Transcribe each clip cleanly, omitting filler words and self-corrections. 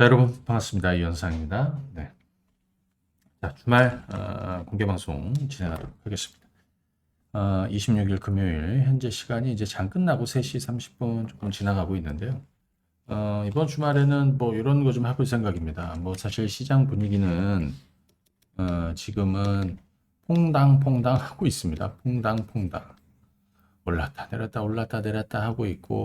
자, 여러분 반갑습니다. 이현상입니다. 네. 자, 주말 공개 방송 진행하도록 하겠습니다. 26일 금요일 현재 시간이 이제 장 끝나고 3시 30분 조금 지나가고 있는데요. 이번 주말에는 뭐 이런 거 좀 해볼 생각입니다. 뭐 사실 시장 분위기는 지금은 퐁당퐁당 하고 있습니다. 퐁당퐁당. 올랐다 내렸다 올랐다 내렸다 하고 있고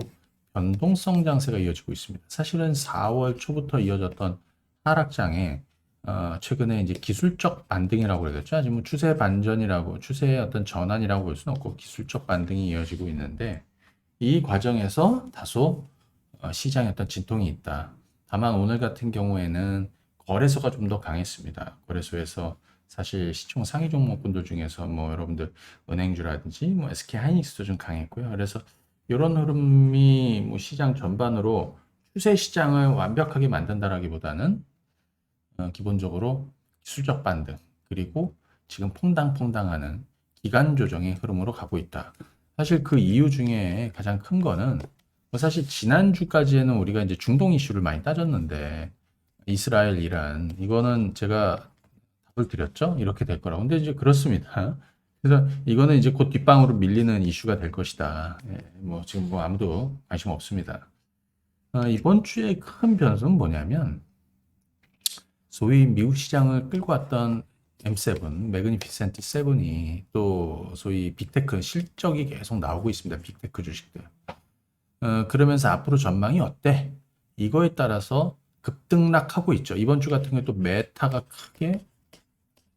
변동성 장세가 이어지고 있습니다. 사실은 4월 초부터 이어졌던 하락장에 최근에 이제 기술적 반등이라고 해야 되죠. 아직 뭐 추세 반전이라고 추세의 어떤 전환이라고 볼 수는 없고 기술적 반등이 이어지고 있는데 이 과정에서 다소 시장에 어떤 진통이 있다. 다만 오늘 같은 경우에는 거래소가 좀 더 강했습니다. 거래소에서 사실 시총 상위 종목군들 중에서 뭐 여러분들 은행주라든지 뭐 SK 하이닉스도 좀 강했고요. 그래서 이런 흐름이 뭐 시장 전반으로 추세 시장을 완벽하게 만든다라기보다는 기본적으로 기술적 반등 그리고 지금 퐁당퐁당하는 기간 조정의 흐름으로 가고 있다. 사실 그 이유 중에 가장 큰 거는 뭐 사실 지난주까지에는 우리가 이제 중동 이슈를 많이 따졌는데 이스라엘, 이란 이거는 제가 답을 드렸죠? 이렇게 될 거라고. 근데 이제 그렇습니다. 그래서 이거는 이제 곧 뒷방으로 밀리는 이슈가 될 것이다. 예, 뭐 지금 뭐 아무도 관심 없습니다. 이번 주에 큰 변수는 뭐냐면 소위 미국 시장을 끌고 왔던 M7, 매그니피센트 7이 또 소위 빅테크 실적이 계속 나오고 있습니다. 빅테크 주식들. 그러면서 앞으로 전망이 어때? 이거에 따라서 급등락하고 있죠. 이번 주 같은 경우에 또 메타가 크게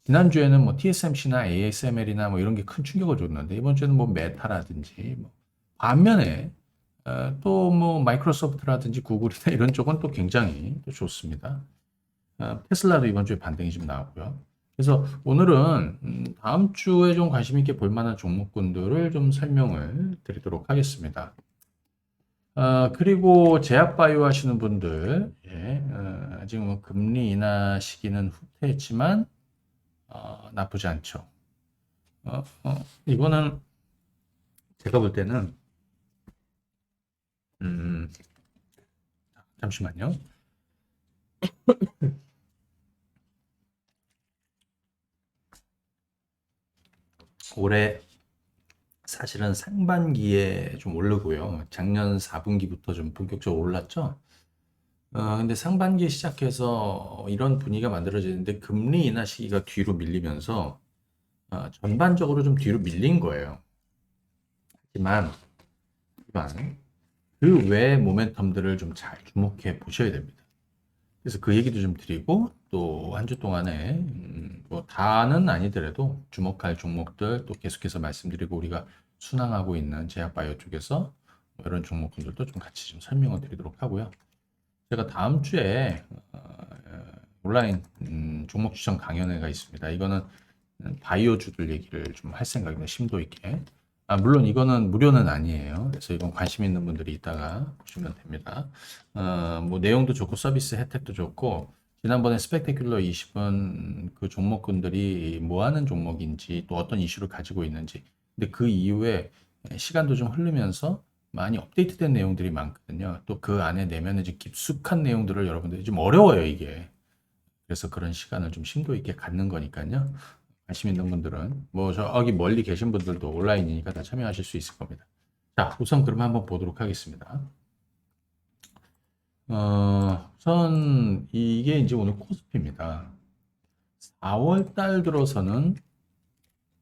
지난주에는 뭐 TSMC나 ASML이나 뭐 이런 게 큰 충격을 줬는데 이번 주에는 뭐 메타라든지 뭐 반면에 또 뭐 마이크로소프트라든지 구글이나 이런 쪽은 또 굉장히 또 좋습니다. 테슬라도 이번 주에 반등이 좀 나왔고요. 그래서 오늘은 다음 주에 좀 관심 있게 볼 만한 종목군들을 좀 설명을 드리도록 하겠습니다. 그리고 제약바이오 하시는 분들, 예, 지금 뭐 금리 인하 시기는 후퇴했지만, 나쁘지 않죠. 이거는 제가 볼 때는, 음, 잠시만요. 올해 사실은 상반기에 좀 오르고요. 작년 4분기부터 좀 본격적으로 올랐죠. 근데 상반기에 시작해서 이런 분위기가 만들어지는데 금리 인하 시기가 뒤로 밀리면서 전반적으로 좀 뒤로 밀린 거예요. 하지만 그 외의 모멘텀들을 좀 잘 주목해 보셔야 됩니다. 그래서 그 얘기도 좀 드리고 또 한 주 동안에 뭐 다는 아니더라도 주목할 종목들 또 계속해서 말씀드리고 우리가 순항하고 있는 제약바이오 쪽에서 뭐 이런 종목들도 좀 같이 좀 설명을 드리도록 하고요. 제가 다음 주에 온라인 종목 추천 강연회가 있습니다. 이거는 바이오주들 얘기를 좀 할 생각입니다. 심도 있게. 물론 이거는 무료는 아니에요. 그래서 이건 관심 있는 분들이 있다가 보시면 됩니다. 뭐 내용도 좋고 서비스 혜택도 좋고 지난번에 스펙테큘러 20은 그 종목군들이 뭐 하는 종목인지 또 어떤 이슈를 가지고 있는지 근데 그 이후에 시간도 좀 흐르면서 많이 업데이트된 내용들이 많거든요. 또 그 안에 내면은 이제 깊숙한 내용들을 여러분들이 좀 어려워요, 이게. 그래서 그런 시간을 좀 심도 있게 갖는 거니까요. 관심 있는 분들은 뭐 저기 멀리 계신 분들도 온라인이니까 다 참여하실 수 있을 겁니다. 자, 우선 그럼 한번 보도록 하겠습니다. 우선 이게 이제 오늘 코스피입니다. 4월 달 들어서는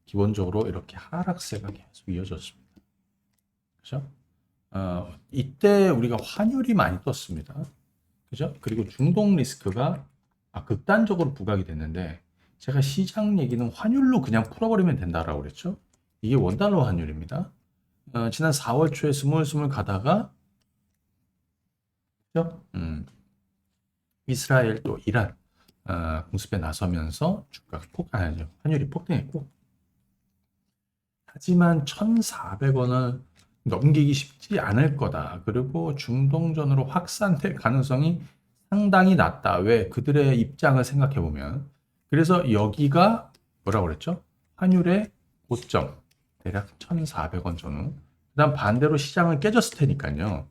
기본적으로 이렇게 하락세가 계속 이어졌습니다. 그죠? 이때 우리가 환율이 많이 떴습니다. 그죠? 그리고 중동 리스크가 극단적으로 부각이 됐는데 제가 시장 얘기는 환율로 그냥 풀어버리면 된다라고 그랬죠. 이게 원달러 환율입니다. 지난 4월 초에 스물스물 가다가 그죠? 이스라엘 또 이란 공습에 나서면서 주가가 아니죠. 환율이 폭등했고 하지만 1,400원을 넘기기 쉽지 않을 거다. 그리고 중동전으로 확산될 가능성이 상당히 낮다. 왜? 그들의 입장을 생각해 보면. 그래서 여기가 뭐라고 그랬죠? 환율의 고점. 대략 1,400원 전후. 그다음 반대로 시장은 깨졌을 테니까요.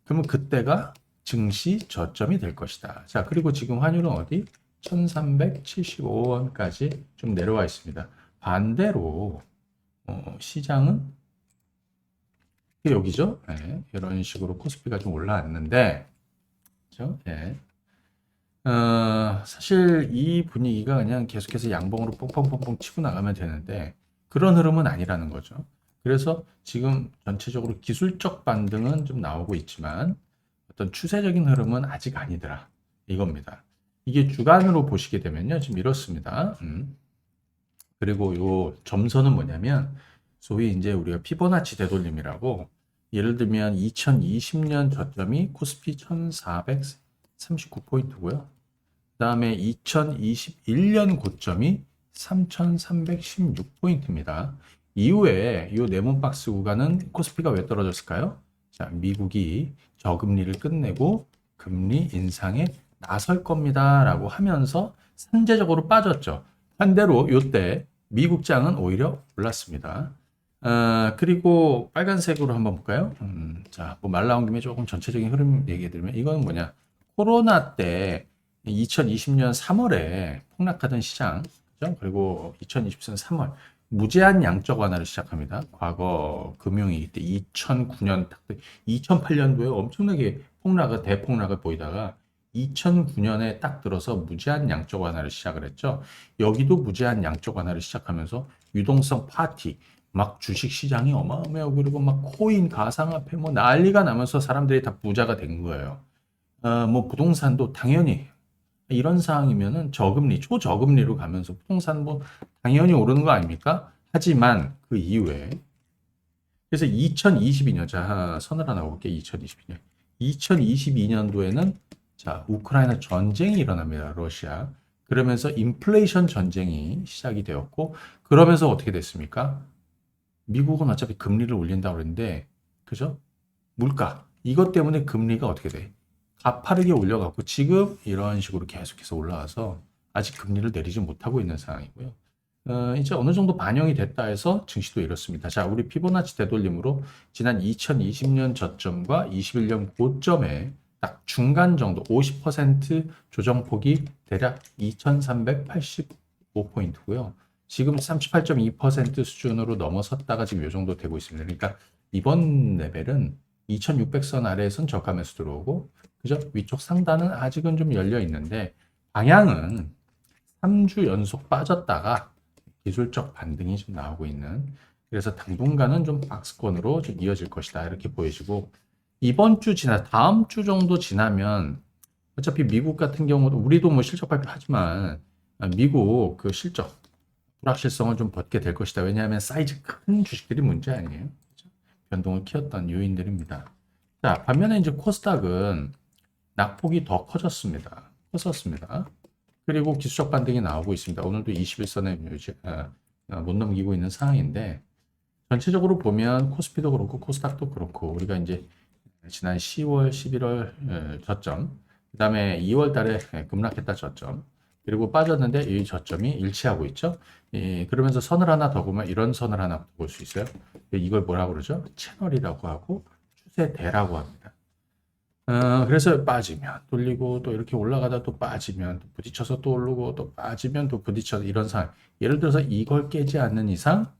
그러면 그때가 증시 저점이 될 것이다. 자, 그리고 지금 환율은 어디? 1375원까지 좀 내려와 있습니다. 반대로 시장은 여기죠. 네, 이런 식으로 코스피가 좀 올라왔는데, 그죠? 네. 사실 이 분위기가 그냥 계속해서 양봉으로 뽕뽕뽕뽕 치고 나가면 되는데 그런 흐름은 아니라는 거죠. 그래서 지금 전체적으로 기술적 반등은 좀 나오고 있지만 어떤 추세적인 흐름은 아직 아니더라. 이겁니다. 이게 주간으로 보시게 되면요. 지금 이렇습니다. 그리고 요 점선은 뭐냐면 소위 이제 우리가 피보나치 되돌림이라고 예를 들면 2020년 저점이 코스피 1439포인트고요. 그 다음에 2021년 고점이 3,316포인트입니다. 이후에 이 네모박스 구간은 코스피가 왜 떨어졌을까요? 자, 미국이 저금리를 끝내고 금리 인상에 나설 겁니다. 라고 하면서 선제적으로 빠졌죠. 반대로 이때 미국장은 오히려 올랐습니다. 그리고 빨간색으로 한번 볼까요? 자, 뭐 말 나온 김에 조금 전체적인 흐름 얘기해 드리면 이건 뭐냐? 코로나 때 2020년 3월에 폭락하던 시장, 그죠? 그리고 2024년 3월 무제한 양적 완화를 시작합니다. 과거 금융위기 때 2009년, 2008년도에 엄청나게 대폭락을 보이다가 2009년에 딱 들어서 무제한 양적 완화를 시작을 했죠. 여기도 무제한 양적 완화를 시작하면서 유동성 파티, 막 주식 시장이 어마어마하고 그리고 막 코인, 가상화폐 뭐 난리가 나면서 사람들이 다 부자가 된 거예요. 뭐 부동산도 당연히 이런 상황이면은 저금리, 초저금리로 가면서 부동산 뭐 당연히 오르는 거 아닙니까? 하지만 그 이후에 그래서 2022년 자 선을 하나 볼게요. 2022년 2022년도에는 자 우크라이나 전쟁이 일어납니다. 러시아 그러면서 인플레이션 전쟁이 시작이 되었고 그러면서 어떻게 됐습니까? 미국은 어차피 금리를 올린다고 그랬는데 그죠? 물가 이것 때문에 금리가 어떻게 돼? 가파르게 올려갖고 지금 이런 식으로 계속해서 올라와서 아직 금리를 내리지 못하고 있는 상황이고요. 이제 어느 정도 반영이 됐다 해서 증시도 이렇습니다. 자, 우리 피보나치 되돌림으로 지난 2020년 저점과 21년 고점에 딱 중간 정도 50% 조정폭이 대략 2385포인트고요. 지금 38.2% 수준으로 넘어섰다가 지금 이 정도 되고 있습니다. 그러니까 이번 레벨은 2600선 아래에선 저가 매수 들어오고 그죠? 위쪽 상단은 아직은 좀 열려 있는데 방향은 3주 연속 빠졌다가 기술적 반등이 좀 나오고 있는 그래서 당분간은 좀 박스권으로 좀 이어질 것이다 이렇게 보여지고 이번 주 다음 주 정도 지나면 어차피 미국 같은 경우도 우리도 뭐 실적 발표하지만 미국 그 실적 불확실성을 좀 벗게 될 것이다. 왜냐하면 사이즈 큰 주식들이 문제 아니에요. 그렇죠? 변동을 키웠던 요인들입니다. 자, 반면에 이제 코스닥은 낙폭이 더 컸었습니다. 그리고 기술적 반등이 나오고 있습니다. 오늘도 21선에 못 넘기고 있는 상황인데 전체적으로 보면 코스피도 그렇고 코스닥도 그렇고 우리가 이제 지난 10월, 11월 저점, 그 다음에 2월 달에 급락했다 저점, 그리고 빠졌는데 이 저점이 일치하고 있죠. 그러면서 선을 하나 더 보면 이런 선을 하나 볼 수 있어요. 이걸 뭐라고 그러죠? 채널이라고 하고 추세대라고 합니다. 그래서 빠지면 돌리고 또 이렇게 올라가다 또 빠지면 또 부딪혀서 또 오르고 또 빠지면 또 부딪혀서 이런 상황. 예를 들어서 이걸 깨지 않는 이상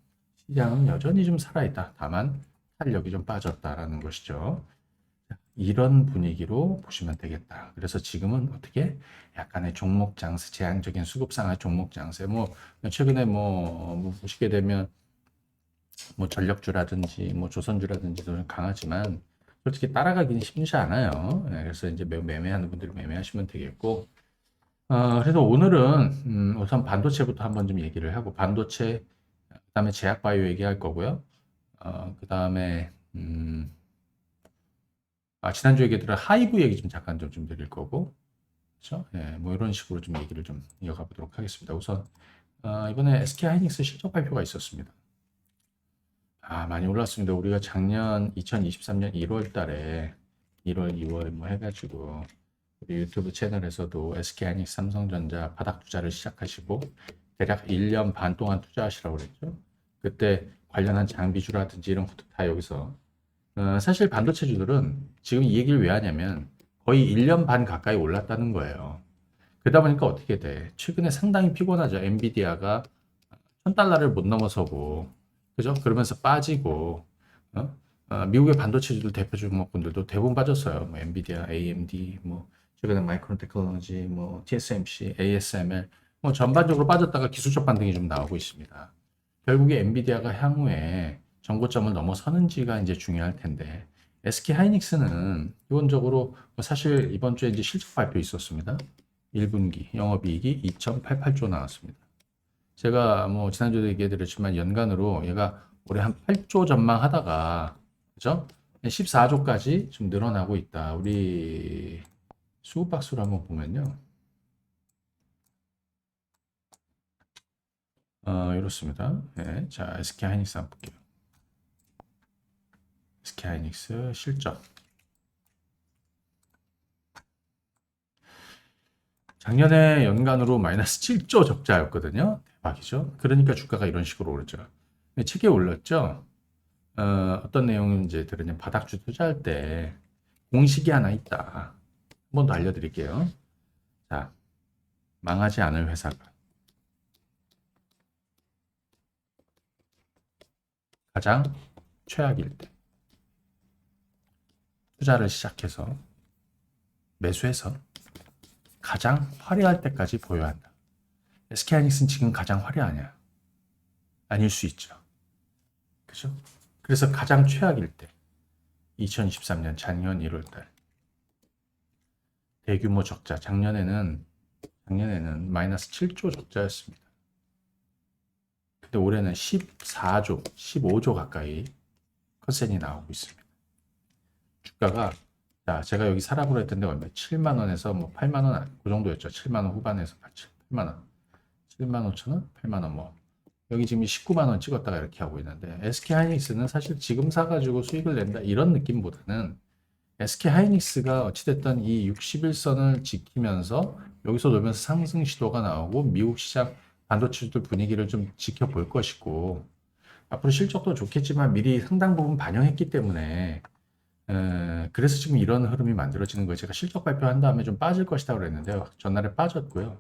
시장은 여전히 좀 살아있다. 다만 탄력이 좀 빠졌다라는 것이죠. 이런 분위기로 보시면 되겠다. 그래서 지금은 어떻게 약간의 종목 장세, 제한적인 수급상의 종목 장세, 뭐 최근에 뭐 보시게 되면 뭐 전력주라든지 뭐 조선주라든지 도 강하지만 솔직히 따라가기는 쉽지 않아요. 그래서 이제 매매하는 분들이 매매하시면 되겠고, 그래서 오늘은 우선 반도체부터 한번 좀 얘기를 하고 반도체, 그다음에 제약바이오 얘기할 거고요. 그다음에 지난주 얘기들은 하이브 얘기 좀 잠깐 좀 드릴 거고, 그렇죠? 예, 뭐 이런 식으로 좀 얘기를 좀 이어가 보도록 하겠습니다. 우선 이번에 SK 하이닉스 실적 발표가 있었습니다. 많이 올랐습니다. 우리가 작년 2023년 1월 달에 1월, 2월 뭐 해가지고 우리 유튜브 채널에서도 SK하이닉스, 삼성전자 바닥 투자를 시작하시고 대략 1년 반 동안 투자하시라고 그랬죠. 그때 관련한 장비주라든지 이런 것도 다 여기서 사실 반도체주들은 지금 이 얘기를 왜 하냐면 거의 1년 반 가까이 올랐다는 거예요. 그러다 보니까 어떻게 돼? 최근에 상당히 피곤하죠. 엔비디아가 1000달러를 못 넘어서고, 그죠? 그러면서 빠지고, 어? 미국의 반도체들 대표 종목군들도 대부분 빠졌어요. 뭐 엔비디아, AMD, 뭐 최근에 마이크론 테크놀로지, 뭐 TSMC, ASML, 뭐 전반적으로 빠졌다가 기술적 반등이 좀 나오고 있습니다. 결국에 엔비디아가 향후에 전고점을 넘어서는지가 이제 중요할 텐데, SK 하이닉스는 기본적으로 뭐 사실 이번 주에 이제 실적 발표 있었습니다. 1분기 영업이익이 2.88조 나왔습니다. 제가 뭐 지난주에도 얘기해 드렸지만 연간으로 얘가 올해 한 8조 전망하다가 그죠? 14조까지 좀 늘어나고 있다. 우리 수급 박수를 한번 보면요. 이렇습니다. 네, 자, SK 하이닉스 한번 볼게요. SK 하이닉스 실적. 작년에 연간으로 마이너스 7조 적자였거든요. 대박이죠. 그러니까 주가가 이런 식으로 오르죠. 책에 올렸죠. 어떤 내용인지 들으면 바닥주 투자할 때 공식이 하나 있다. 한 번 더 알려드릴게요. 자, 망하지 않을 회사가 가장 최악일 때 투자를 시작해서 매수해서 가장 화려할 때까지 보여야 한다. SK하이닉스는 지금 가장 화려하냐? 아닐 수 있죠. 그죠? 그래서 가장 최악일 때 2023년 작년 1월 달 대규모 적자 작년에는 마이너스 7조 적자였습니다. 근데 올해는 14조, 15조 가까이 컨센이 나오고 있습니다. 주가가 자, 제가 여기 사라고 했던데 얼마? 7만 원에서 뭐 8만 원, 그 정도였죠. 7만 원 후반에서 8만 원, 7만 5천 원, 8만 원 뭐. 여기 지금 19만 원 찍었다가 이렇게 하고 있는데 SK 하이닉스는 사실 지금 사가지고 수익을 낸다 이런 느낌보다는 SK 하이닉스가 어찌됐든 이 61선을 지키면서 여기서 놀면서 상승 시도가 나오고 미국 시장 반도체들 분위기를 좀 지켜볼 것이고 앞으로 실적도 좋겠지만 미리 상당 부분 반영했기 때문에 그래서 지금 이런 흐름이 만들어지는 거예요. 제가 실적 발표한 다음에 좀 빠질 것이다 그랬는데 전날에 빠졌고요.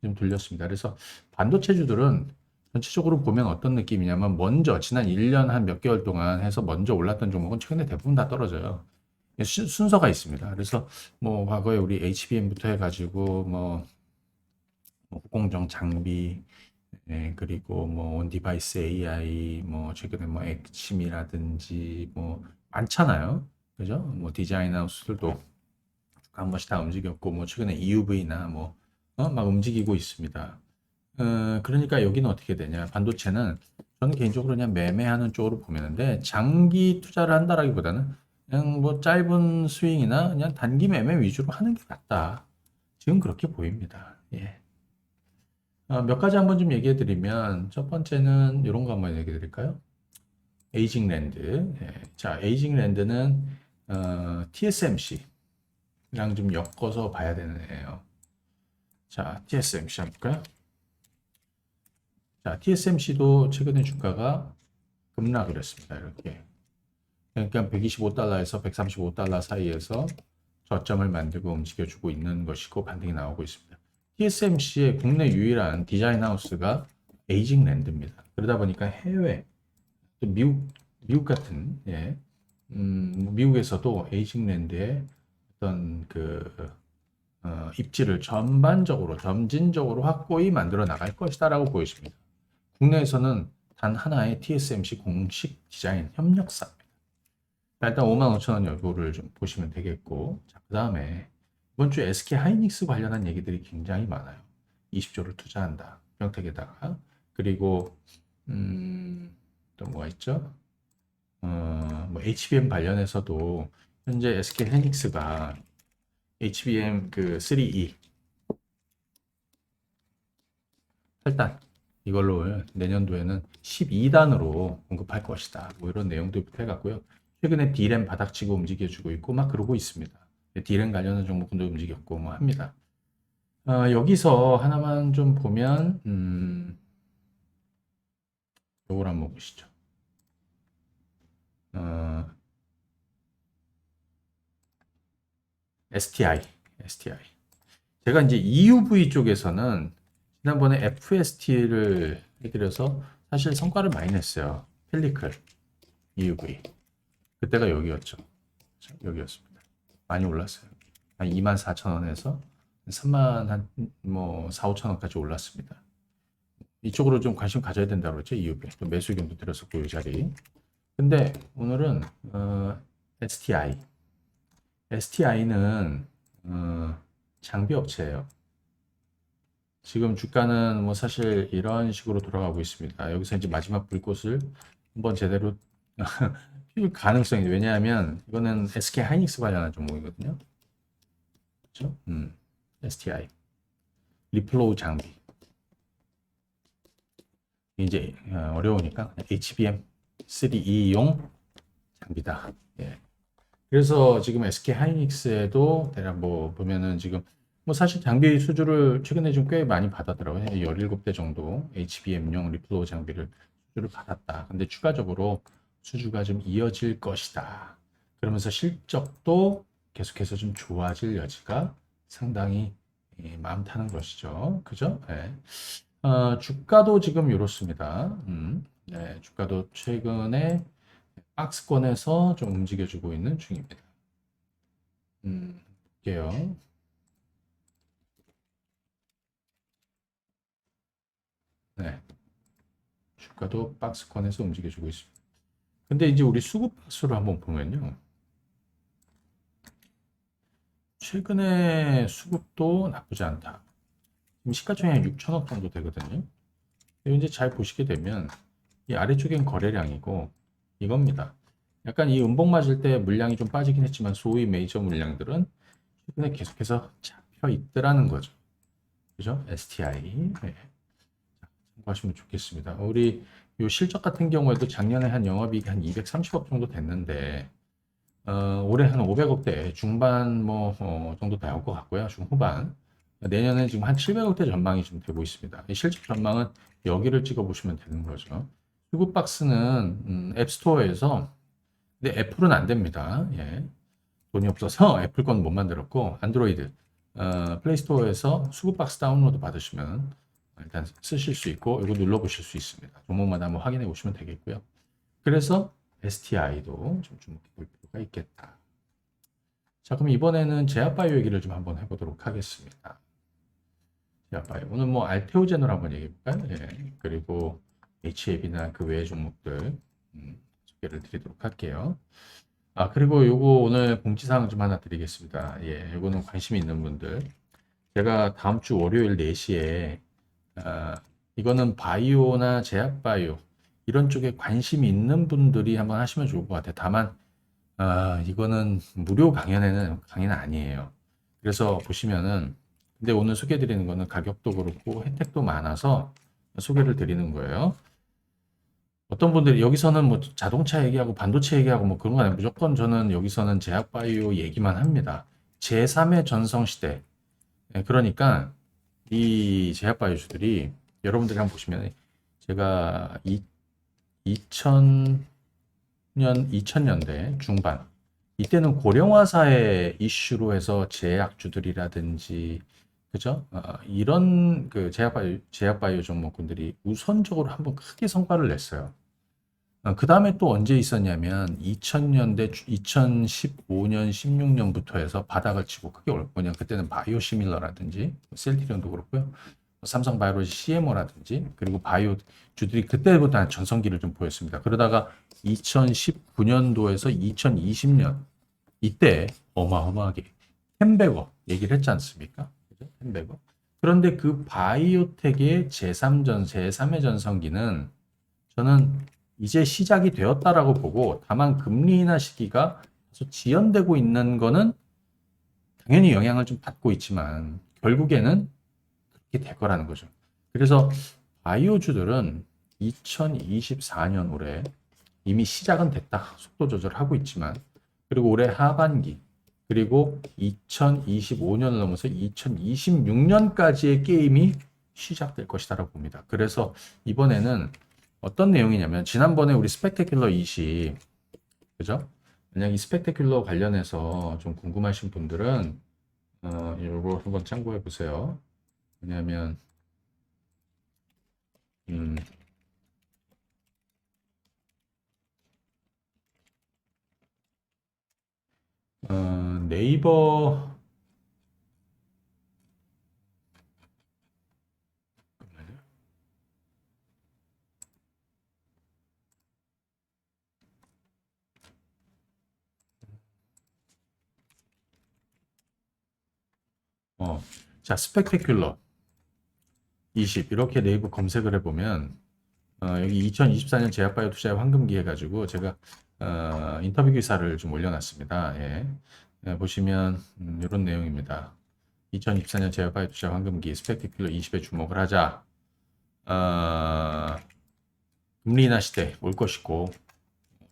좀 돌렸습니다. 그래서 반도체주들은 전체적으로 보면 어떤 느낌이냐면 먼저 지난 1년 한 몇 개월 동안 해서 먼저 올랐던 종목은 최근에 대부분 다 떨어져요. 순서가 있습니다. 그래서 뭐 과거에 우리 HBM부터 해가지고 뭐 후공정 장비 그리고 뭐 온디바이스 AI 뭐 최근에 뭐 엑심이라든지 뭐 많잖아요. 그죠? 뭐 디자인 하우스들도 한 번씩 다 움직였고 뭐 최근에 EUV나 막 움직이고 있습니다. 그러니까 여기는 어떻게 되냐? 반도체는 저는 개인적으로 그냥 매매하는 쪽으로 보면데 장기 투자를 한다라기보다는 그냥 뭐 짧은 스윙이나 그냥 단기 매매 위주로 하는 게 낫다. 지금 그렇게 보입니다. 예. 몇 가지 한번 좀 얘기해 드리면 첫 번째는 이런 거 한번 얘기해 드릴까요? 에이징 랜드. 예. 자, 에이징 랜드는 TSMC랑 좀 엮어서 봐야 되는 애예요. 자, TSMC 한번 볼까요? 자, TSMC도 최근에 주가가 급락을 했습니다. 이렇게. 그러니까 125달러에서 135달러 사이에서 저점을 만들고 움직여주고 있는 것이고 반등이 나오고 있습니다. TSMC의 국내 유일한 디자인 하우스가 에이징 랜드입니다. 그러다 보니까 해외, 또 미국 같은, 예, 미국에서도 에이징 랜드의 어떤 입지를 전반적으로, 점진적으로 확고히 만들어 나갈 것이다라고 보여집니다. 국내에서는 단 하나의 TSMC 공식 디자인 협력사입니다. 일단 5만 5천 원 여부를 좀 보시면 되겠고, 자, 그 다음에 이번 주 SK 하이닉스 관련한 얘기들이 굉장히 많아요. 20조를 투자한다. 평택에다가. 그리고, 또 뭐가 있죠? 뭐 HBM 관련해서도 현재 SK 하이닉스가 HBM 그 3E 8단 이걸로 내년도에는 12단으로 공급할 것이다. 뭐 이런 내용도 해갖고요. 최근에 D램 바닥치고 움직여주고 있고 막 그러고 있습니다. D램 관련한 종목도 움직였고 뭐 합니다. 여기서 하나만 좀 보면 요걸 한번 보시죠. 어, STI. 제가 이제 EUV 쪽에서는 지난번에 FST를 해드려서 사실 성과를 많이 냈어요. 펠리클 EUV. 그때가 여기였죠. 여기였습니다. 많이 올랐어요. 한 24,000원에서 3만 한 4, 5천원까지 올랐습니다. 이쪽으로 좀 관심 가져야 된다고 그랬죠. EUV. 또 매수 의견도 드렸었고 이 자리. 근데 오늘은 STI. STI는 장비 업체예요. 지금 주가는 뭐 사실 이런 식으로 돌아가고 있습니다. 여기서 이제 마지막 불꽃을 한번 제대로 피울 가능성이, 왜냐하면 이거는 SK 하이닉스 관련한 종목이거든요. 그렇죠? STI 리플로우 장비. 이제 어려우니까 HBM3E용 장비다. 예. 그래서 지금 SK 하이닉스에도 대략 뭐 보면은 지금 뭐 사실 장비 수주를 최근에 좀 꽤 많이 받았더라고요. 17대 정도 HBM용 리플로우 장비를 수주를 받았다. 근데 추가적으로 수주가 좀 이어질 것이다. 그러면서 실적도 계속해서 좀 좋아질 여지가 상당히 마음 타는 것이죠. 그죠? 네. 주가도 지금 이렇습니다. 네, 주가도 최근에 박스권에서 좀 움직여주고 있는 중입니다. 볼게요. 네, 주가도 박스권에서 움직여주고 있습니다. 근데 이제 우리 수급 박스로 한번 보면요. 최근에 수급도 나쁘지 않다. 지금 시가총액 6천억 정도 되거든요. 이제 잘 보시게 되면 이 아래쪽엔 거래량이고 이겁니다. 약간 이 음봉 맞을 때 물량이 좀 빠지긴 했지만 소위 메이저 물량들은 최근에 계속해서 잡혀 있더라는 거죠. 그죠? STI. 네. 참고하시면 좋겠습니다. 우리 요 실적 같은 경우에도 작년에 한 영업이익이 한 230억 정도 됐는데 올해 한 500억대 중반 정도 나올 것 같고요. 중후반. 내년에 지금 한 700억대 전망이 지금 되고 있습니다. 이 실적 전망은 여기를 찍어 보시면 되는 거죠. 수급 박스는 앱스토어에서, 근데 애플은 안 됩니다. 예. 돈이 없어서 애플 건 못 만들었고 안드로이드 플레이스토어에서 수급 박스 다운로드 받으시면 일단 쓰실 수 있고 이거 눌러 보실 수 있습니다. 종목마다 한번 확인해 보시면 되겠고요. 그래서 STI도 좀 주목해 볼 필요가 있겠다. 자, 그럼 이번에는 제약바이오 얘기를 좀 한번 해보도록 하겠습니다. 제약바이오. 오늘 뭐 알테오젠으로 한번 얘기해 볼까요? 예. 그리고 HAB나 그 외의 종목들 소개를 드리도록 할게요. 그리고 요거 오늘 공지사항 좀 하나 드리겠습니다. 예, 요거는 관심이 있는 분들. 제가 다음 주 월요일 4시에, 이거는 바이오나 제약바이오, 이런 쪽에 관심이 있는 분들이 한번 하시면 좋을 것 같아요. 다만, 이거는 무료 강연은 아니에요. 그래서 보시면은, 근데 오늘 소개해 드리는 거는 가격도 그렇고 혜택도 많아서 소개를 드리는 거예요. 어떤 분들이 여기서는 뭐 자동차 얘기하고 반도체 얘기하고 뭐 그런 거 아니에요. 무조건 저는 여기서는 제약바이오 얘기만 합니다. 제3의 전성시대. 예, 그러니까 이 제약바이오주들이 여러분들이 한번 보시면 제가 2000년, 2000년대 중반 이때는 고령화사의 이슈로 해서 제약주들이라든지 그죠? 이런 그 제약바이오 종목군들이 우선적으로 한번 크게 성과를 냈어요. 그 다음에 또 언제 있었냐면 2000년대, 2015년, 16년부터 해서 바닥을 치고 크게 올랐거든요. 그때는 바이오시밀러라든지 셀트리온도 그렇고요. 삼성바이오로지 CMO라든지 그리고 바이오 주들이 그때부터 한 전성기를 좀 보였습니다. 그러다가 2019년도에서 2020년 이때 어마어마하게 10배거 얘기를 했지 않습니까? 그죠? 10배거. 그런데 그 바이오텍의 제3의 전성기는 저는 이제 시작이 되었다라고 보고, 다만 금리 인하 시기가 계속 지연되고 있는 거는 당연히 영향을 좀 받고 있지만 결국에는 그렇게 될 거라는 거죠. 그래서 바이오주들은 2024년 올해 이미 시작은 됐다. 속도 조절하고 있지만, 그리고 올해 하반기, 그리고 2025년을 넘어서 2026년까지의 게임이 시작될 것이다라고 봅니다. 그래서 이번에는 어떤 내용이냐면 지난번에 우리 스펙테큘러 20, 그죠? 만약 이 스펙테큘러 관련해서 좀 궁금하신 분들은 요거 한번 참고해 보세요. 왜냐하면 음, 네이버 어, 자 스펙테큘러 20 이렇게 네이버 검색을 해보면 여기 2024년 제약바이오 투자의 황금기 해가지고 제가 인터뷰 기사를 좀 올려놨습니다. 예. 보시면 이런 내용입니다. 2024년 제약바이오 투자 황금기 스펙테큘러 20에 주목을 하자. 어, 금리 인하 시대 올 것이고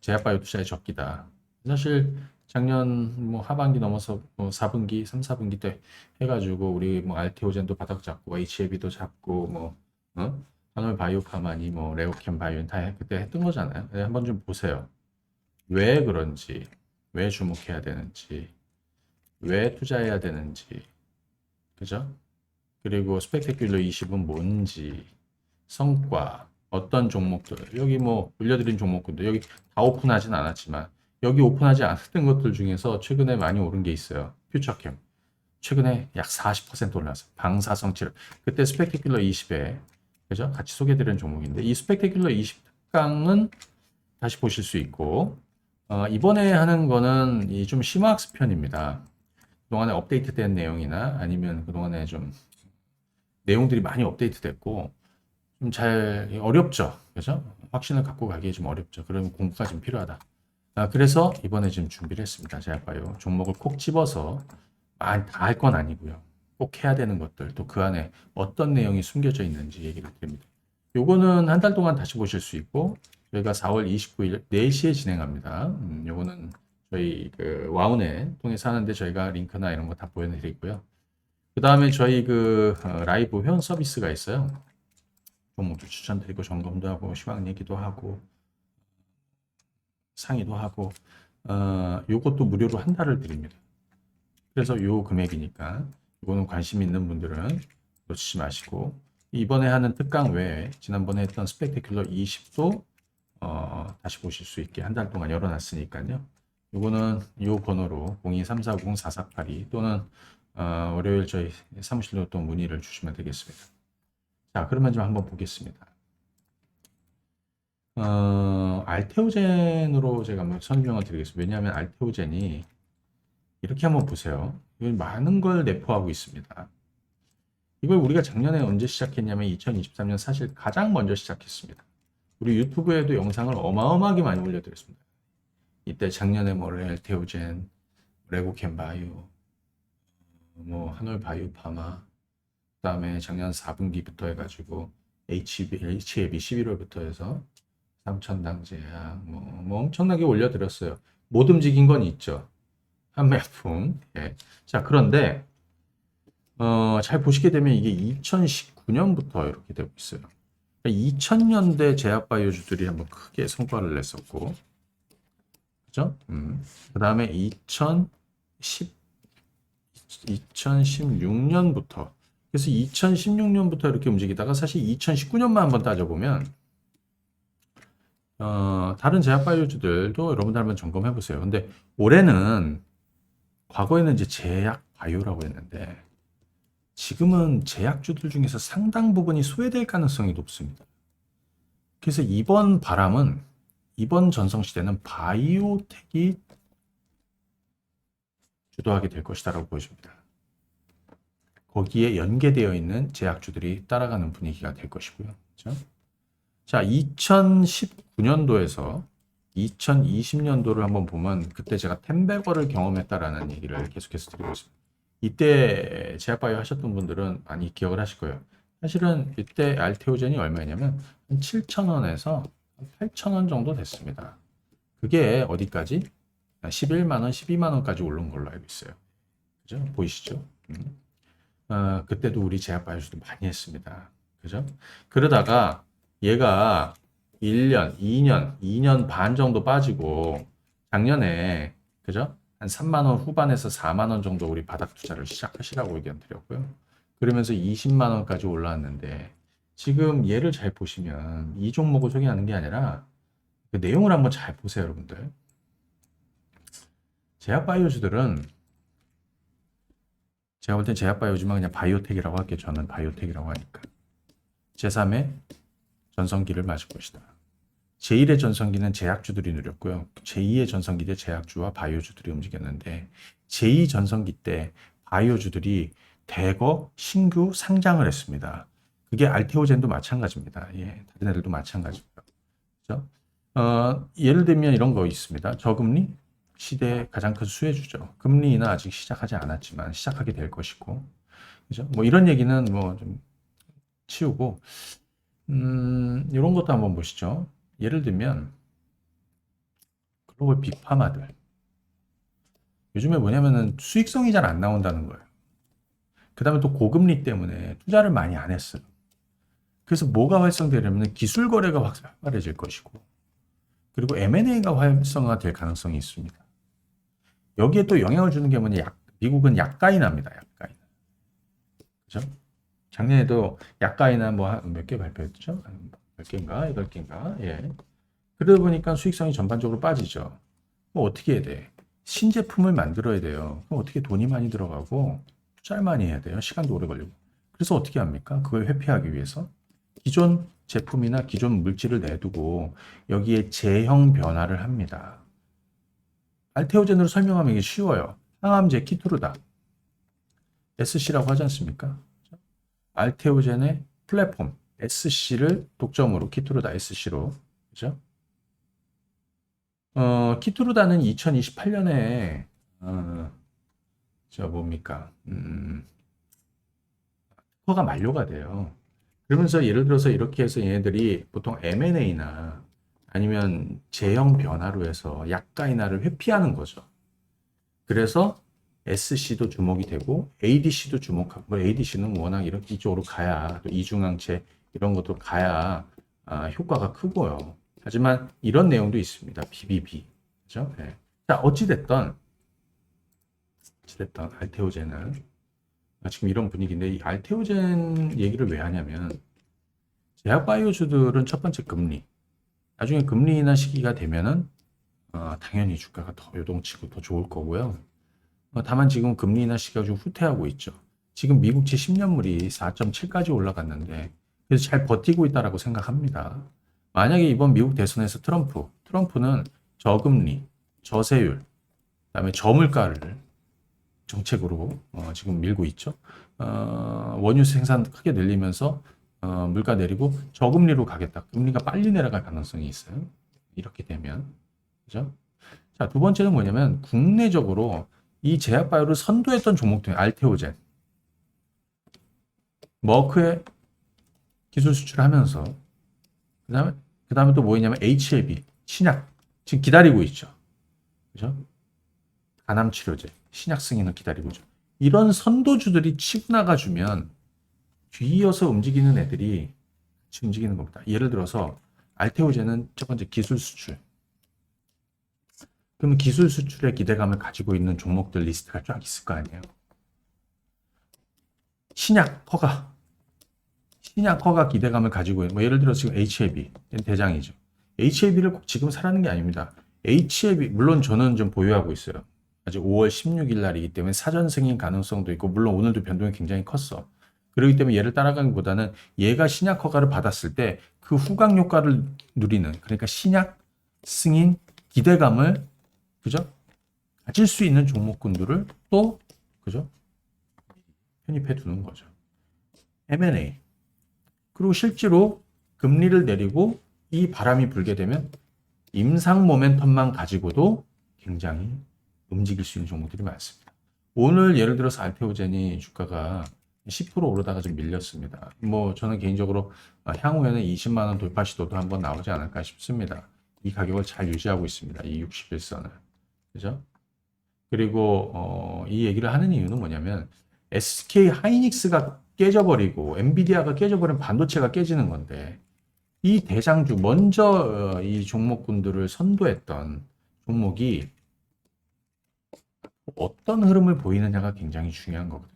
제약바이오 투자의 적기다. 사실 작년 뭐 하반기 넘어서 뭐 4분기, 3, 4분기 때 해가지고 우리 뭐 알테오젠도 바닥 잡고 HAB도 잡고 뭐 한올 바이오파마니 뭐 레오캠 바이오는 다 그때 했던 거잖아요. 네, 한번 좀 보세요. 왜 그런지, 왜 주목해야 되는지, 왜 투자해야 되는지, 그죠? 그리고 스펙테큘러 20은 뭔지, 성과, 어떤 종목들, 여기 뭐 올려드린 종목군도 여기 다 오픈하진 않았지만 여기 오픈하지 않았던 것들 중에서 최근에 많이 오른 게 있어요. 퓨처캠. 최근에 약 40% 올랐어요. 방사성 치료. 그때 스펙테큘러 20에 그죠? 같이 소개드린 종목인데 이 스펙테큘러 20 특강은 다시 보실 수 있고 이번에 하는 거는 이 좀 심화학습 편입니다. 그동안에 업데이트된 내용이나 아니면 그동안에 좀 내용들이 많이 업데이트됐고 좀 잘 어렵죠. 그죠? 확신을 갖고 가기 좀 어렵죠. 그런 공부가 좀 필요하다. 그래서 이번에 지금 준비를 했습니다. 제약바이오 종목을 콕 집어서 다 할 건 아니고요. 꼭 해야 되는 것들 또 그 안에 어떤 내용이 숨겨져 있는지 얘기를 드립니다. 요거는 한 달 동안 다시 보실 수 있고 저희가 4월 29일 4시에 진행합니다. 요거는 저희 그 와운에 통해서 하는데 저희가 링크나 이런 거 다 보여드리고요. 그 다음에 저희 라이브 회원 서비스가 있어요. 종목도 추천드리고 점검도 하고 시황 얘기도 하고 상의도 하고 요것도 무료로 한 달을 드립니다. 그래서 요 금액이니까 이거는 관심 있는 분들은 놓치지 마시고 이번에 하는 특강 외에 지난번에 했던 스펙테큘러 20도 다시 보실 수 있게 한 달 동안 열어놨으니까요. 요거는 요 번호로 023404482 또는 월요일 저희 사무실로 또 문의를 주시면 되겠습니다. 자, 그러면 좀 한번 보겠습니다. 알테오젠으로 제가 한번 설명을 드리겠습니다. 왜냐하면 알테오젠이 이렇게 한번 보세요. 많은 걸 내포하고 있습니다. 이걸 우리가 작년에 언제 시작했냐면 2023년 사실 가장 먼저 시작했습니다. 우리 유튜브에도 영상을 어마어마하게 많이 올려드렸습니다. 이때 작년에 뭐 알테오젠, 레고캠바이오, 뭐 한올 바이오파마, 그다음에 작년 4분기부터 해가지고 HAB 11월부터 해서 삼천당제약 뭐 엄청나게 올려드렸어요. 못 움직인 건 있죠. 판매품. 예. 자, 그런데 잘 보시게 되면 이게 2019년부터 이렇게 되고 있어요. 2000년대 제약바이오주들이 한번 크게 성과를 냈었고, 그죠? 그 다음에 2016년부터, 그래서 2016년부터 이렇게 움직이다가 사실 2019년만 한번 따져보면, 다른 제약바이오주들도 여러분들 한번 점검해 보세요. 근데 올해는, 과거에는 이제 제약바이오라고 했는데, 지금은 제약주들 중에서 상당 부분이 소외될 가능성이 높습니다. 그래서 이번 전성시대는 바이오텍이 주도하게 될 것이다라고 보여집니다. 거기에 연계되어 있는 제약주들이 따라가는 분위기가 될 것이고요. 그렇죠? 자, 2019년도에서 2020년도를 한번 보면 그때 제가 10배거를 경험했다라는 얘기를 계속해서 드리고 있습니다. 이때 제약바이오 하셨던 분들은 많이 기억을 하실 거예요. 사실은 이때 알테오젠이 얼마냐면 한 7,000원에서 8,000원 정도 됐습니다. 그게 어디까지? 11만 원, 12만 원까지 오른 걸로 알고 있어요. 그죠? 보이시죠? 그때도 우리 제약바이오도 많이 했습니다. 그죠? 그러다가 얘가 1년, 2년 반 정도 빠지고 작년에 그죠? 한 3만 원 후반에서 4만 원 정도 우리 바닥 투자를 시작하시라고 의견 드렸고요. 그러면서 20만 원까지 올라왔는데 지금 얘를 잘 보시면 이 종목을 소개하는 게 아니라 그 내용을 한번 잘 보세요, 여러분들. 제약바이오주들은 제가 볼 땐 제약바이오주만 그냥 바이오텍이라고 할게요. 저는 바이오텍이라고 하니까. 제3의 전성기를 맞을 것이다. 제1의 전성기는 제약주들이 누렸고요. 제2의 전성기 때 제약주와 바이오주들이 움직였는데 제2 전성기 때 바이오주들이 대거 신규 상장을 했습니다. 그게 알테오젠도 마찬가지입니다. 예, 다른 애들도 마찬가지고요. 그렇죠? 예를 들면 이런 거 있습니다. 저금리 시대의 가장 큰 수혜주죠. 금리 인하 아직 시작하지 않았지만 시작하게 될 것이고, 그죠? 뭐 이런 얘기는 뭐 좀 치우고, 이런 것도 한번 보시죠. 예를 들면 글로벌 빅파마들. 요즘에 뭐냐면은 수익성이 잘 안 나온다는 거예요. 그 다음에 또 고금리 때문에 투자를 많이 안 했어요. 그래서 뭐가 활성되려면 기술 거래가 활발해질 것이고, 그리고 M&A가 활성화될 가능성이 있습니다. 여기에 또 영향을 주는 게 뭐냐, 미국은 약가인화입니다. 약가인화. 그죠? 작년에도 약가인화 뭐 몇 개 발표했죠? 몇 개인가? 8개인가? 예. 그러다 보니까 수익성이 전반적으로 빠지죠. 뭐 어떻게 해야 돼? 신제품을 만들어야 돼요. 그럼 어떻게 돈이 많이 들어가고 투자를 많이 해야 돼요. 시간도 오래 걸리고. 그래서 어떻게 합니까? 그걸 회피하기 위해서 기존 제품이나 기존 물질을 내두고 여기에 제형 변화를 합니다. 알테오젠으로 설명하면 이게 쉬워요. 항암제 키토르다. SC라고 하지 않습니까? 알테오젠의 플랫폼 SC를 독점으로 키토르다 SC로. 그죠? 키토르다는 2028년에 저 뭡니까? 특허가 만료가 돼요. 그러면서 예를 들어서 이렇게 해서 얘네들이 보통 M&A나 아니면 제형 변화로 해서 약가 인하를 회피하는 거죠. 그래서 SC도 주목이 되고 ADC도 주목하고, 뭐 ADC는 워낙 이렇게 이쪽으로 가야 또 이중항체 이런 것도 가야 효과가 크고요. 하지만 이런 내용도 있습니다. BBB. 그죠? 네. 자, 어찌됐던 알테오젠은 지금 이런 분위기인데 이 알테오젠 얘기를 왜 하냐면 제약바이오주들은 첫 번째 금리. 나중에 금리 인하 시기가 되면은 당연히 주가가 더 요동치고 더 좋을 거고요. 다만 지금 금리 인하 시기가 좀 후퇴하고 있죠. 지금 미국채 10년물이 4.7까지 올라갔는데 그래서 잘 버티고 있다라고 생각합니다. 만약에 이번 미국 대선에서 트럼프는 저금리, 저세율, 그다음에 저물가를 정책으로 지금 밀고 있죠. 원유 생산 크게 늘리면서 물가 내리고 저금리로 가겠다. 금리가 빨리 내려갈 가능성이 있어요. 이렇게 되면. 그죠? 자, 두 번째는 뭐냐면 국내적으로 이 제약바이오를 선도했던 종목들, 알테오젠, 머크의 기술 수출하면서 그다음에 또 뭐냐면 HLB, 신약 지금 기다리고 있죠. 그죠? 간암 치료제, 신약 승인을 기다리고 있죠. 이런 선도주들이 치고 나가주면 뒤이어서 움직이는 애들이 같이 움직이는 겁니다. 예를 들어서 알테오젠은 첫 번째 기술 수출. 그러면 기술 수출에 기대감을 가지고 있는 종목들 리스트가 쫙 있을 거 아니에요. 신약 허가 기대감을 가지고 있는, 뭐 예를 들어 지금 HAB 대장이죠. HAB를 꼭 지금 사라는 게 아닙니다. HAB 물론 저는 좀 보유하고 있어요. 아직 5월 16일 날이기 때문에 사전 승인 가능성도 있고 물론 오늘도 변동이 굉장히 컸어. 그렇기 때문에 얘를 따라가기보다는 얘가 신약 허가를 받았을 때 그 후광 효과를 누리는, 그러니까 신약 승인 기대감을 그죠? 가질 수 있는 종목군들을 또 그죠? 편입해 두는 거죠. M&A. 그리고 실제로 금리를 내리고 이 바람이 불게 되면 임상 모멘텀만 가지고도 굉장히 움직일 수 있는 종목들이 많습니다. 오늘 예를 들어서 알테오젠이 주가가 10% 오르다가 좀 밀렸습니다. 뭐 저는 개인적으로 향후에는 20만 원 돌파 시도도 한번 나오지 않을까 싶습니다. 이 가격을 잘 유지하고 있습니다. 이 61선을. 그죠? 그리고 이 얘기를 하는 이유는 뭐냐면 SK 하이닉스가 깨져버리고 엔비디아가 깨져버리면 반도체가 깨지는 건데 이 대장주 먼저 이 종목군들을 선도했던 종목이 어떤 흐름을 보이느냐가 굉장히 중요한 거거든요.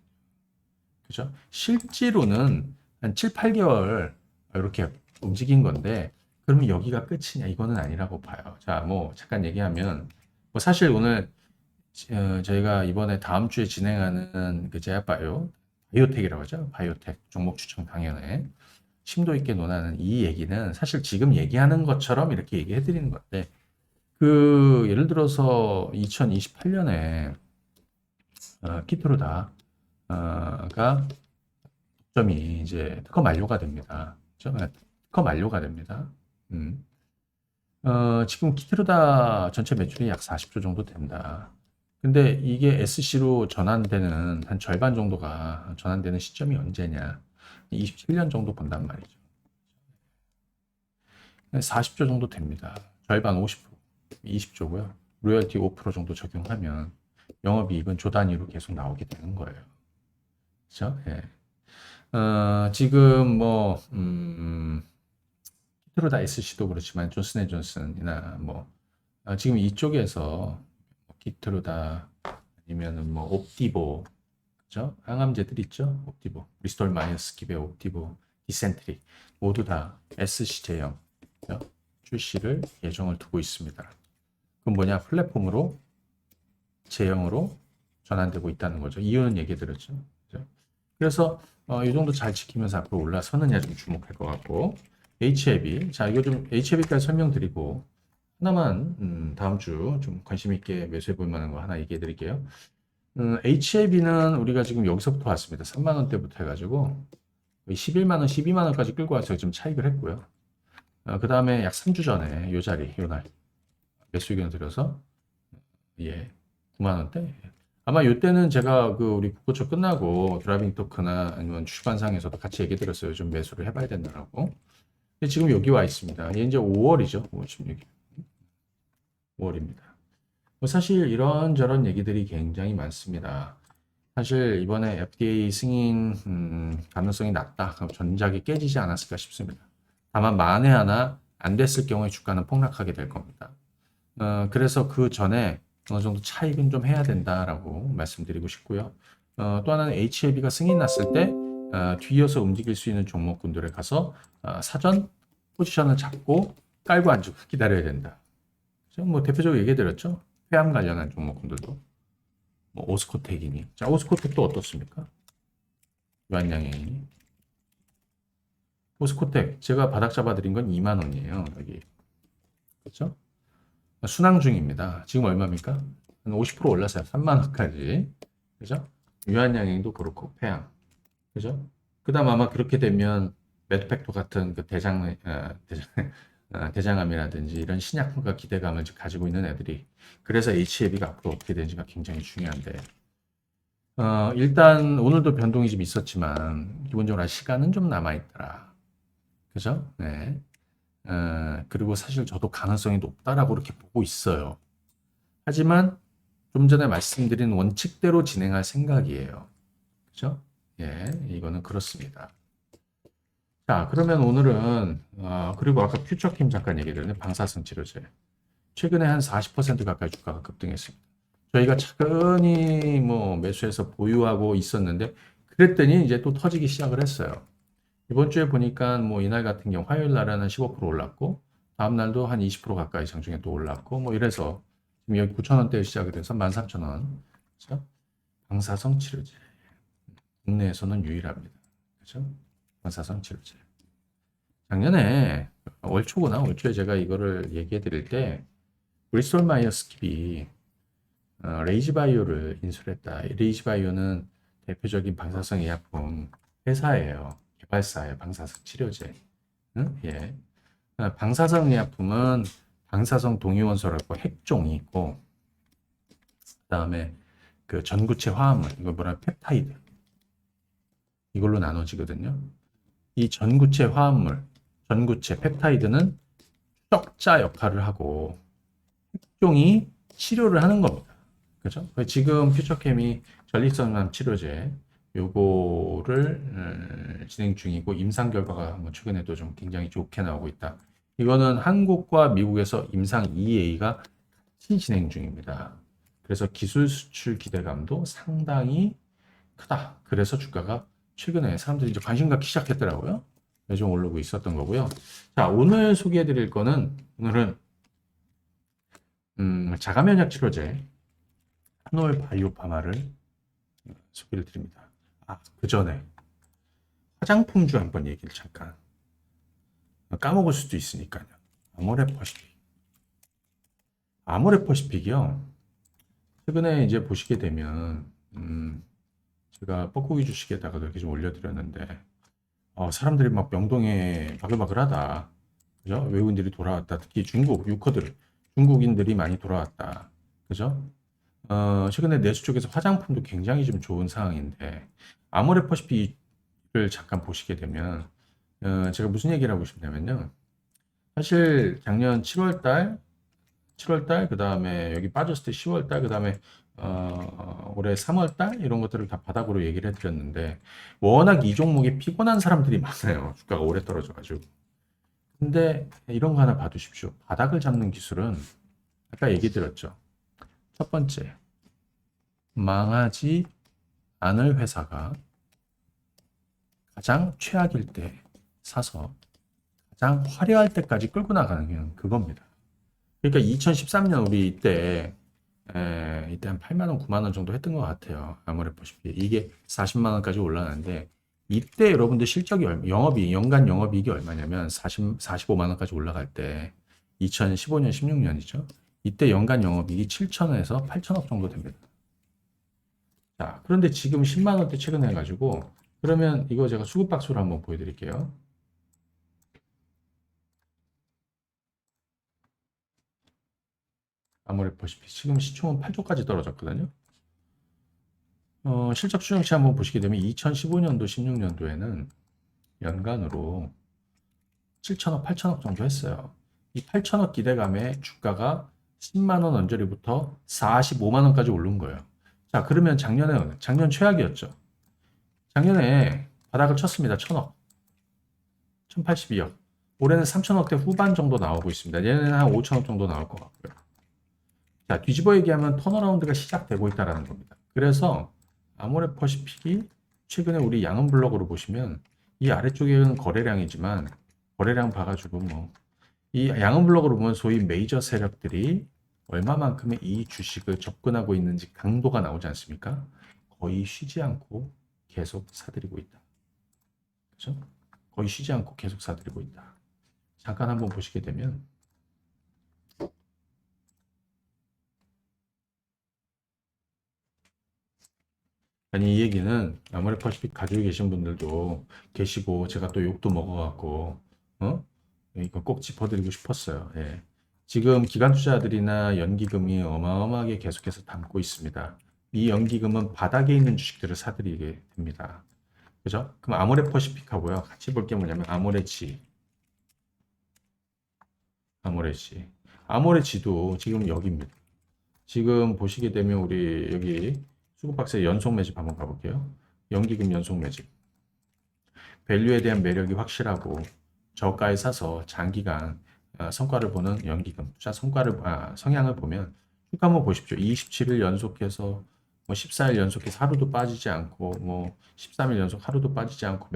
그죠? 실제로는 한 7, 8개월 이렇게 움직인 건데, 그러면 여기가 끝이냐? 이거는 아니라고 봐요. 자, 뭐, 잠깐 얘기하면, 뭐 사실 오늘, 저희가 이번에 다음 주에 진행하는 그 제약바이오, 바이오텍이라고 하죠. 바이오텍 종목 추천 강연에 심도 있게 논하는 이 얘기는 사실 지금 얘기하는 것처럼 이렇게 얘기해 드리는 건데, 그, 예를 들어서 2028년에, 키트로다, 가 점이 이제 특허 만료가 됩니다. 그죠? 네, 특허 만료가 됩니다. 음. 지금 키트로다 전체 매출이 약 40조 정도 된다. 근데 이게 SC로 전환되는 한 절반 정도가 전환되는 시점이 언제냐? 27년 정도 본단 말이죠. 40조 정도 됩니다. 절반 50%, 20조고요. 로열티 5% 정도 적용하면 영업이익은 조 단위로 계속 나오게 되는 거예요. 그렇죠? 예. 지금 뭐 키트로다 SC도 그렇지만 존슨앤존슨이나 뭐 지금 이쪽에서 키트로다 아니면은 뭐 옵디보 그죠? 항암제들 있죠? 옵디보, 브리스톨 마이어스 기베 옵디보, 디센트리 모두 다 SC 제형 그죠? 출시를 예정을 두고 있습니다. 그럼 뭐냐? 플랫폼으로 제형으로 전환되고 있다는 거죠. 이유는 얘기 드렸죠. 그죠? 그래서 이 정도 잘 지키면서 앞으로 올라서느냐 좀 주목할 것 같고 HAB 자 이거 좀 HAB까지 설명드리고 하나만 다음 주 좀 관심 있게 매수해 볼 만한 거 하나 얘기해 드릴게요. HAB는 우리가 지금 여기서부터 왔습니다. 3만 원대부터 해가지고 11만 원, 12만 원까지 끌고 와서 좀 차익을 했고요. 그 다음에 약 3주 전에 요 자리, 요 날 매수 의견 드려서 예 9만 원대. 아마 이때는 제가 그 우리 국고초 끝나고 드라이빙 토크나 아니면 주관상에서도 같이 얘기 드렸어요. 좀 매수를 해봐야 된다라고. 근데 지금 여기 와 있습니다. 이제 5월이죠. 5월 16일. 5월입니다. 뭐 사실 이런저런 얘기들이 굉장히 많습니다. 사실 이번에 FDA 승인 가능성이 낮다. 그럼 전작이 깨지지 않았을까 싶습니다. 다만 만에 하나 안 됐을 경우에 주가는 폭락하게 될 겁니다. 그래서 그 전에 어느 정도 차익은 좀 해야 된다라고 말씀드리고 싶고요. 또 하나는 HLB가 승인 났을 때 뒤이어서 움직일 수 있는 종목군들에 가서 사전 포지션을 잡고 깔고 앉고 기다려야 된다. 뭐 대표적으로 얘기해 드렸죠. 폐암 관련한 종목군들도 뭐 오스코텍이니. 자, 오스코텍도 어떻습니까? 유한양행이니. 오스코텍 제가 바닥 잡아 드린 건 2만 원이에요. 여기. 그렇죠? 순항 중입니다. 지금 얼마입니까? 한 50% 올랐어요. 3만 원까지. 그죠? 유한양행도 그렇고 폐암. 그죠? 그다음 아마 그렇게 되면 매드팩토 같은 그 대장암이라든지 이런 신약물과 기대감을 가지고 있는 애들이 그래서 HAB가 앞으로 어떻게 되는지가 굉장히 중요한데 일단 오늘도 변동이 좀 있었지만 기본적으로 시간은 좀 남아있더라. 그죠? 네. 그리고 사실 저도 가능성이 높다라고 이렇게 보고 있어요. 하지만 좀 전에 말씀드린 원칙대로 진행할 생각이에요. 그죠? 예, 이거는 그렇습니다. 자, 그러면 오늘은, 그리고 아까 퓨처킴 잠깐 얘기 드렸는데, 방사선 치료제. 최근에 한 40% 가까이 주가가 급등했습니다. 저희가 차근히 뭐 매수해서 보유하고 있었는데, 그랬더니 이제 또 터지기 시작을 했어요. 이번 주에 보니까 뭐 이날 같은 경우 화요일 날은 한 15% 올랐고, 다음 날도 한 20% 가까이 장중에 또 올랐고, 뭐 이래서 지금 여기 9,000원대에 시작이 돼서 13,000원. 그죠? 방사선 치료제. 국내에서는 유일합니다. 그죠? 방사선 치료제. 작년에 월초구나 월초에 제가 이거를 얘기해 드릴 때 브리스톨 마이어스 킵이 레이지바이오를 인수를 했다. 레이지바이오는 대표적인 방사성 의약품 회사예요. 개발사예요. 방사성 치료제. 응? 예. 방사성 의약품은 방사성 동위원소라고 핵종이 있고 그다음에 그 전구체 화합물 이거 뭐라 펩타이드 이걸로 나눠지거든요. 이 전구체 화합물, 전구체 펩타이드는 추적자 역할을 하고 핵종이 치료를 하는 겁니다. 그죠? 지금 퓨처캠이 전립선암 치료제 요거를 진행 중이고 임상 결과가 뭐 최근에도 좀 굉장히 좋게 나오고 있다. 이거는 한국과 미국에서 임상 EA가 같이 진행 중입니다. 그래서 기술 수출 기대감도 상당히 크다. 그래서 주가가 최근에 사람들이 이제 관심 갖기 시작했더라고요. 좀 오르고 있었던 거고요. 자, 오늘 소개해 드릴 거는 오늘은 자가 면역 치료제 한올 바이오파마를 소개를 드립니다. 그 전에 화장품주 한번 얘기를 잠깐 까먹을 수도 있으니까요. 아모레퍼시픽. 아모레퍼시픽이요. 최근에 이제 보시게 되면 제가 뻐꾸기 주식에다가도 이렇게 좀 올려드렸는데 사람들이 막 명동에 바글바글하다. 그죠? 외국인들이 돌아왔다. 특히 중국 유커들, 중국인들이 많이 돌아왔다. 그죠? 최근에 내수 쪽에서 화장품도 굉장히 좀 좋은 상황인데 아모레퍼시픽을 잠깐 보시게 되면 제가 무슨 얘기를 하고 싶냐면요. 사실 작년 7월 달, 그 다음에 여기 빠졌을 때 10월 달, 그 다음에 올해 3월 달 이런 것들을 다 바닥으로 얘기를 해드렸는데 워낙 이 종목에 피곤한 사람들이 많아요. 주가가 오래 떨어져가지고. 근데 이런 거 하나 봐두십시오. 바닥을 잡는 기술은 아까 얘기 드렸죠. 첫 번째, 망하지 않을 회사가 가장 최악일 때 사서 가장 화려할 때까지 끌고 나가는 게 그겁니다. 그러니까 2013년 우리 이때 한 8만 원, 9만 원 정도 했던 것 같아요. 아무래도 보시피 이게 40만 원까지 올라가는데 이때 여러분들 실적이 연간 영업이익이 얼마냐면 45만 원까지 올라갈 때 2015년, 16년이죠. 이때 연간 영업이익이 7천원에서 8천억 정도 됩니다. 자, 그런데 지금 10만 원대 최근에 해가지고 그러면 이거 제가 수급 박수를 한번 보여드릴게요. 아무래도 보시피 지금 시총은 8조까지 떨어졌거든요. 실적 추정치 한번 보시게 되면 2015년도, 16년도에는 연간으로 7천억, 8천억 정도 했어요. 이 8천억 기대감에 주가가 10만 원 언저리부터 45만 원까지 오른 거예요. 자, 그러면 작년 최악이었죠. 작년에 바닥을 쳤습니다. 1천억, 1082억. 올해는 3천억대 후반 정도 나오고 있습니다. 얘는 한 5천억 정도 나올 것 같고요. 자, 뒤집어 얘기하면 턴어라운드가 시작되고 있다는 겁니다. 그래서 아모레퍼시픽이 최근에 우리 양은 블록으로 보시면 이 아래쪽에는 거래량이지만 거래량 봐가지고 뭐 이 양은 블록으로 보면 소위 메이저 세력들이 얼마만큼의 이 주식을 접근하고 있는지 강도가 나오지 않습니까? 거의 쉬지 않고 계속 사들이고 있다. 그렇죠? 거의 쉬지 않고 계속 사들이고 있다. 잠깐 한번 보시게 되면 아니 이 얘기는 아모레퍼시픽 가지고 계신 분들도 계시고 제가 또 욕도 먹어갖고 이거 꼭 짚어드리고 싶었어요. 예. 지금 기관 투자들이나 연기금이 어마어마하게 계속해서 담고 있습니다. 이 연기금은 바닥에 있는 주식들을 사들이게 됩니다. 그죠? 그럼 아모레퍼시픽하고요. 같이 볼 게 뭐냐면 아모레지도 지금 여기입니다. 지금 보시게 되면 우리 여기 수급박스의 연속 매집 한번 가볼게요. 연기금 연속 매집. 밸류에 대한 매력이 확실하고 저가에 사서 장기간 성과를 보는 연기금 투자 성향을 보면 쭉 한번 보십시오. 27일 연속해서 뭐 14일 연속해서 하루도 빠지지 않고 뭐 13일 연속 하루도 빠지지 않고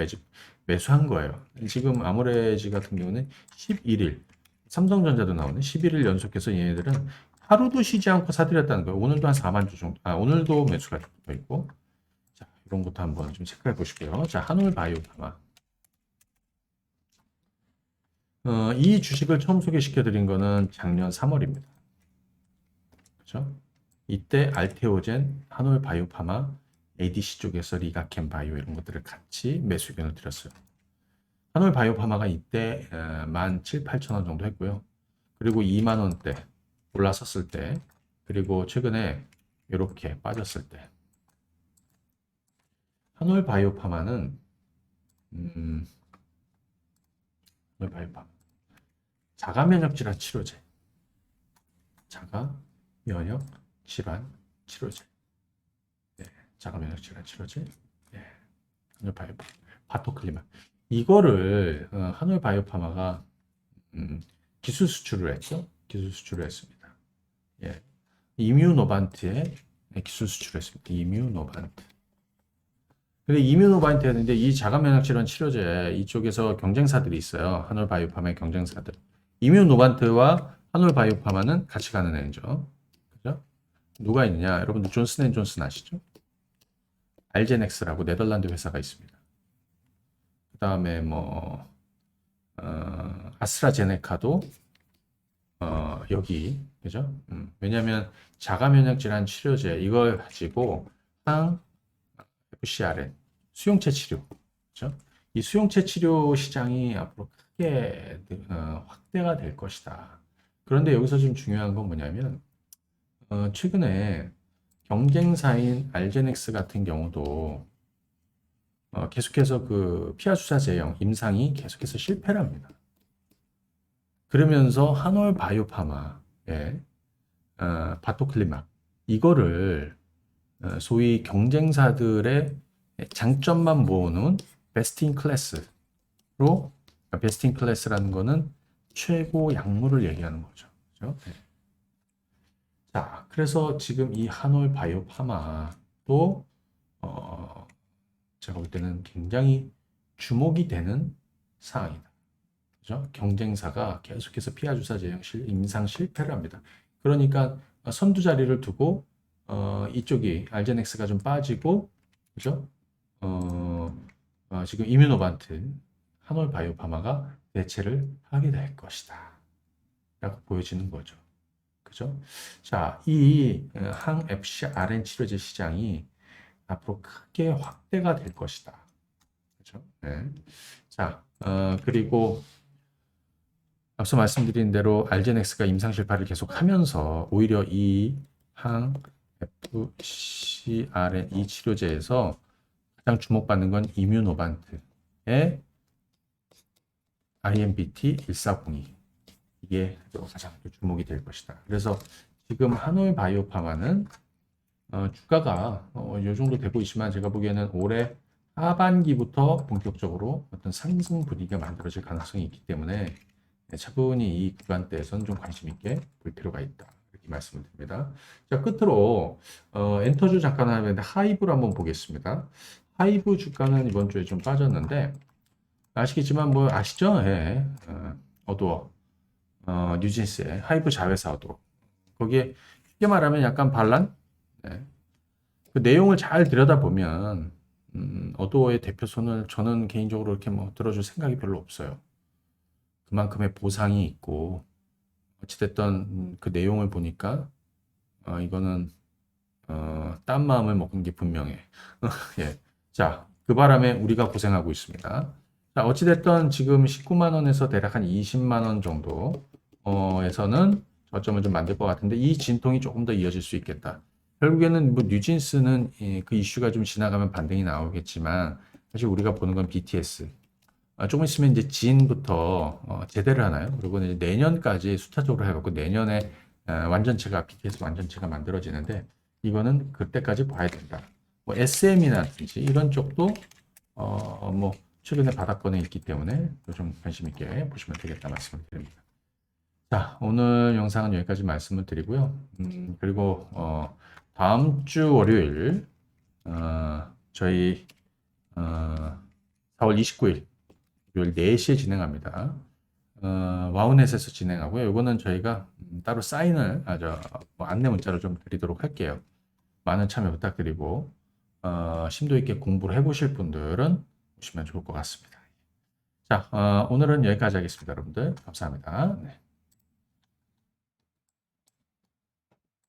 매수한 거예요. 지금 아모레지 같은 경우는 11일 삼성전자도 나오네. 11일 연속해서 얘네들은 하루도 쉬지 않고 사들였다는 거예요. 오늘도 한 4만 주 정도. 오늘도 매수가 더 있고. 자, 이런 것도 한번 좀 체크해 보시고요. 자, 한올바이오파마. 이 주식을 처음 소개시켜 드린 거는 작년 3월입니다. 그렇죠? 이때 알테오젠, 한올바이오파마, ADC 쪽에서 리가켄 바이오 이런 것들을 같이 매수 의견을 드렸어요. 한올바이오파마가 이때 17,000, 8,000원 정도 했고요. 그리고 2만 원대 올라섰을 때, 그리고 최근에 이렇게 빠졌을 때, 한올바이오파마는 한올바이오파마 자가면역 질환 치료제, 자가면역 질환 치료제, 네, 자가면역 질환 치료제, 네, 한올바이오파마, 바토클리마. 이거를 한올바이오파마가 기술 수출을 했죠. 기술 수출을 했습니다. 예. 이뮤노반트의 기술 수출했습니다. 이뮤노반트. 근데 이뮤노바인트는 이제 이 자가면역 질환 치료제 이쪽에서 경쟁사들이 있어요. 한올바이오파마의 경쟁사들. 이뮤노반트와 한올바이오파마는 같이 가는 애죠. 그죠? 누가 있느냐? 여러분들 존슨앤존슨 아시죠? 알제넥스라고 네덜란드 회사가 있습니다. 그 다음에 뭐 아스트라제네카도 여기 그죠? 왜냐하면 자가면역 질환 치료제 이걸 가지고 항 FcRn 수용체 치료 그죠? 이 수용체 치료 시장이 앞으로 크게 확대가 될 것이다. 그런데 여기서 좀 중요한 건 뭐냐면 최근에 경쟁사인 알제넥스 같은 경우도 계속해서 그 피하 주사 제형 임상이 계속해서 실패를 합니다. 그러면서 한올 바이오파마의 바토클리막 이거를 소위 경쟁사들의 장점만 모으는 베스트 인 클래스로 베스트 인 클래스라는 거는 최고 약물을 얘기하는 거죠. 그렇죠? 네. 자, 그래서 지금 이 한올 바이오파마도 제가 볼 때는 굉장히 주목이 되는 사항이다. 그죠? 경쟁사가 계속해서 피하 주사 제형 임상 실패를 합니다. 그러니까 선두 자리를 두고 이쪽이 알제넥스가 좀 빠지고 그죠? 지금 이뮤노반트 한올 바이오파마가 대체를 하게 될 것이다. 라고 보여지는 거죠. 그죠? 자, 이 항 FcRn 치료제 시장이 앞으로 크게 확대가 될 것이다. 그죠? 네. 자, 그리고 앞서 말씀드린 대로 알제넥스가 임상 실패를 계속하면서 오히려 이 항 FcRn 이 치료제에서 가장 주목받는 건 이뮤노반트의 IMBT1402 이게 가장 주목이 될 것이다. 그래서 지금 한올 바이오파마는 주가가 이 정도 되고 있지만 제가 보기에는 올해 하반기부터 본격적으로 어떤 상승 분위기가 만들어질 가능성이 있기 때문에 차분히 이 구간대에서는 좀 관심 있게 볼 필요가 있다. 이렇게 말씀을 드립니다. 자, 끝으로 엔터주 잠깐 하면 하이브를 한번 보겠습니다. 하이브 주가는 이번 주에 좀 빠졌는데 아시겠지만 뭐 아시죠? 예. 어두워. 뉴진스의 하이브 자회사 어두워. 거기에 쉽게 말하면 약간 반란? 네. 그 내용을 잘 들여다보면 어두워의 대표손을 저는 개인적으로 이렇게 뭐 들어줄 생각이 별로 없어요. 그만큼의 보상이 있고 어찌됐든 그 내용을 보니까 이거는 딴 마음을 먹은 게 분명해. 예. 자, 그 바람에 우리가 고생하고 있습니다. 자, 어찌됐든 지금 19만 원에서 대략 한 20만 원 정도 에서는 저점을 좀 만들 것 같은데 이 진통이 조금 더 이어질 수 있겠다. 결국에는 뭐 뉴진스는 그 이슈가 좀 지나가면 반등이 나오겠지만 사실 우리가 보는 건 BTS. 조금 있으면 이제 진부터 제대를 하나요? 그리고 이제 내년까지 수차적으로 해갖고 내년에 완전체가 BTS 완전체가 만들어지는데 이거는 그때까지 봐야 된다. 뭐 SM이라든지 이런 쪽도 뭐 최근에 바닥권에 있기 때문에 좀 관심 있게 보시면 되겠다 말씀을 드립니다. 자, 오늘 영상은 여기까지 말씀을 드리고요. 그리고 다음 주 월요일 저희 4월 29일 월요일 4시에 진행합니다. 와우넷에서 진행하고요. 이거는 저희가 따로 사인을 뭐 안내 문자를 좀 드리도록 할게요. 많은 참여 부탁드리고 심도 있게 공부를 해보실 분들은 보시면 좋을 것 같습니다. 자, 오늘은 여기까지 하겠습니다, 여러분들. 감사합니다. 네.